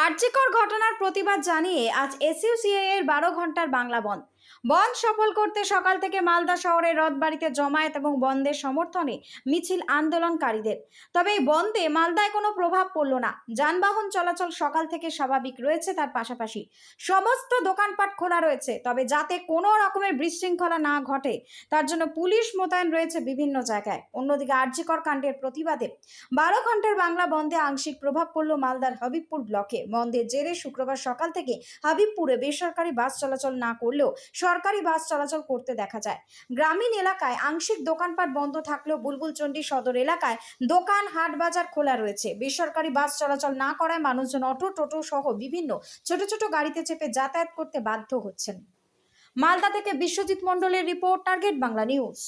আরজিকর ঘটনার প্রতিবাদ জানিয়ে আজ এসইউসিআই এর 12 ঘন্টার বাংলা বন্ধ সফল করতে সকাল থেকে মালদা শহরের রথবাড়িতে জমায়েত এবং বন্ধের সমর্থনে মিছিল আন্দোলনকারীদের। তবে এই বন্ধে মালদায় কোনো প্রভাব পড়ল না। যানবাহন চলাচল সকাল থেকে স্বাভাবিক রয়েছে। তার পাশাপাশি সমস্ত দোকানপাট খোলা রয়েছে। তবে যাতে কোনো রকমের বিশৃঙ্খলা না ঘটে তার জন্য পুলিশ মোতায়েন রয়েছে বিভিন্ন জায়গায়। অন্যদিকে আরজিকর কাণ্ডের প্রতিবাদে 12 ঘন্টার বাংলা বন্ধে আংশিক প্রভাব পড়ল মালদার হাবিবপুর ব্লকে। বন্ধের জেরে শুক্রবার সকাল থেকে হাবিবপুরে বেসরকারি বাস চলাচল না করলেও সরকারি বাস চলাচল করতে দেখা যায়। গ্রামীণ এলাকায় আংশিক দোকানপাট বন্ধ থাকলেও বুলবুলচন্ডী সদর এলাকায় দোকান হাট বাজার খোলা রয়েছে। বেসরকারি বাস চলাচল না করায় মানুষজন অটো টোটো সহ বিভিন্ন ছোট ছোট গাড়িতে চেপে যাতায়াত করতে বাধ্য হচ্ছেন। মালদা থেকে বিশ্বজিৎ মণ্ডলের রিপোর্ট, টার্গেট বাংলা নিউজ।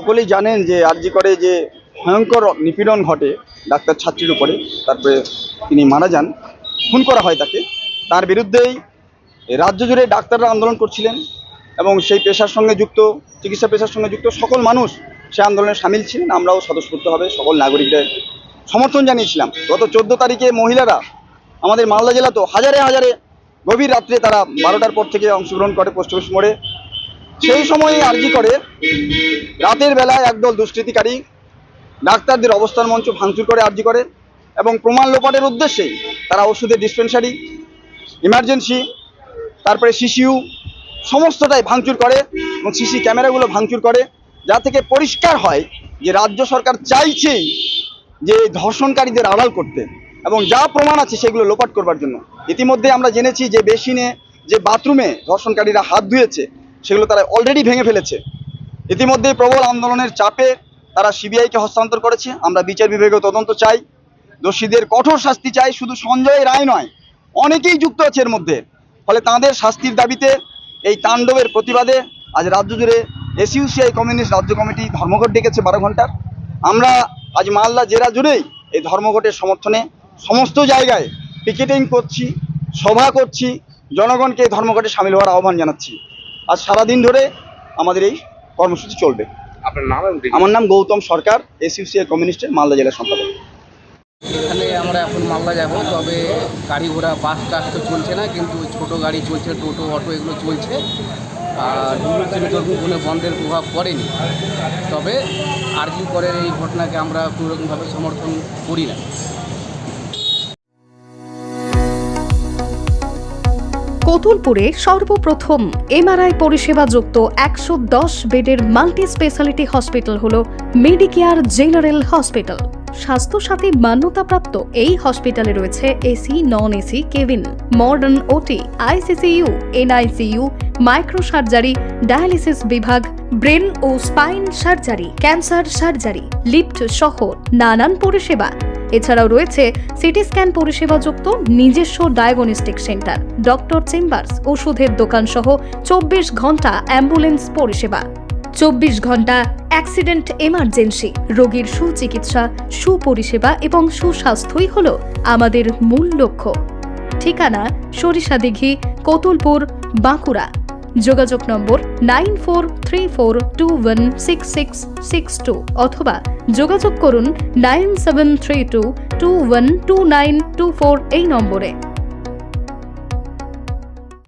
সকলেই জানেন যে আরজি করে যে ভয়ঙ্কর নিপীড়ন ঘটে ডাক্তার ছাত্রীর উপরে, তারপরে তিনি মারা যান, খুন করা হয় তাকে। তার বিরুদ্ধেই রাজ্য জুড়ে ডাক্তাররা আন্দোলন করছিলেন এবং সেই পেশার সঙ্গে যুক্ত, চিকিৎসা পেশার সঙ্গে যুক্ত সকল মানুষ সে আন্দোলনে সামিল ছিলেন। আমরাও স্বতঃস্ফূর্তভাবে সকল নাগরিকদের সমর্থন জানিয়েছিলাম। গত 14 তারিখে মহিলারা আমাদের মালদা জেলা তো হাজারে হাজারে গভীর রাত্রে তারা 12টার পর থেকে অংশগ্রহণ করে পোস্ট অফিস মোড়ে। সেই সময় আরজি করে রাতের বেলায় একদল দুষ্কৃতিকারী ডাক্তারদের অবস্থান মঞ্চ ভাঙচুর করে আরজি করে এবং প্রমাণ লোপাটের উদ্দেশ্যে তারা ওষুধের ডিসপেন্সারি, ইমার্জেন্সি, তারপরে সিসিইউ সমস্তটাই ভাঙচুর করে এবং সিসি ক্যামেরাগুলো ভাঙচুর করে, যা থেকে পরিষ্কার হয় যে রাজ্য সরকার চাইছেই যে ধর্ষণকারীদের আড়াল করতে এবং যা প্রমাণ আছে সেগুলো লোপাট করবার জন্য। ইতিমধ্যে আমরা জেনেছি যে বেসিনে যে বাথরুমে ধর্ষণকারীরা হাত ধুয়েছে সেগুলো তারা অলরেডি ভেঙে ফেলেছে। ইতিমধ্যে প্রবল আন্দোলনের চাপে তারা সিবিআইকে হস্তান্তর করেছে। আমরা বিচার বিভাগীয় তদন্ত চাই, দোষীদের কঠোর শাস্তি চাই। শুধু সঞ্জয় রায় নয়, অনেকেই যুক্ত আছে এর মধ্যে। ফলে তাঁদের শাস্তির দাবিতে এই তাণ্ডবের প্রতিবাদে আজ রাজ্য জুড়ে এসইউসিআই কমিউনিস্ট রাজ্য কমিটি ধর্মঘট ডেকেছে 12 ঘন্টার। আমরা আজ মালদা জেলা জুড়েই এই ধর্মঘটের সমর্থনে সমস্ত জায়গায় পিকেটিং করছি, সভা করছি, জনগণকে এই ধর্মঘটে সামিল হওয়ার আহ্বান জানাচ্ছি। আজ সারাদিন ধরে আমাদের এই কর্মসূচি চলবে। আপনার নাম? আমার নাম গৌতম সরকার, এসইউসিআই কমিউনিস্টের মালদা জেলা সম্পাদক। এখানে আমরা এখন মালদা যাব, তবে গাড়ি ঘোড়া বাস টাস তো চলছে না, কিন্তু ছোটো গাড়ি চলছে, টোটো অটো এগুলো চলছে। আর কোনো বন্ধের প্রভাব পড়েনি, তবে আরজি করের এই ঘটনাকে আমরা কোনোরকমভাবে সমর্থন করি না। কতুলপুরে সর্বপ্রথম এমআরআই পরিষেবা যুক্ত 110 বেডের মাল্টি স্পেশালিটি হসপিটাল হল মেডিকেয়ার জেনারেল হসপিটাল। স্বাস্থ্যসাথী মান্যতাপ্রাপ্ত এই হসপিটালে রয়েছে AC, non AC cabin, modern OT, ICCU, NICU, micro surgery, dialysis বিভাগ, ব্রেন ও spine surgery, cancer surgery, lift সহ নানান পরিষেবা। এছাড়াও রয়েছে সিটি স্ক্যান পরিষেবাযুক্ত নিজস্ব ডায়াগনস্টিক সেন্টার, ডক্টর চেম্বার্স, ওষুধের দোকান সহ 24 ঘন্টা অ্যাম্বুলেন্স পরিষেবা, 24 ঘন্টা অ্যাক্সিডেন্ট এমার্জেন্সি। রোগীর সুচিকিৎসা, সুপরিষেবা এবং সুস্বাস্থ্যই হল আমাদের মূল লক্ষ্য। ঠিকানা সরিষাদিঘি, কতুলপুর, বাঁকুড়া। যোগাযোগ নম্বর 9434216662 অথবা যোগাযোগ করুন 9732212924 এই নম্বরে।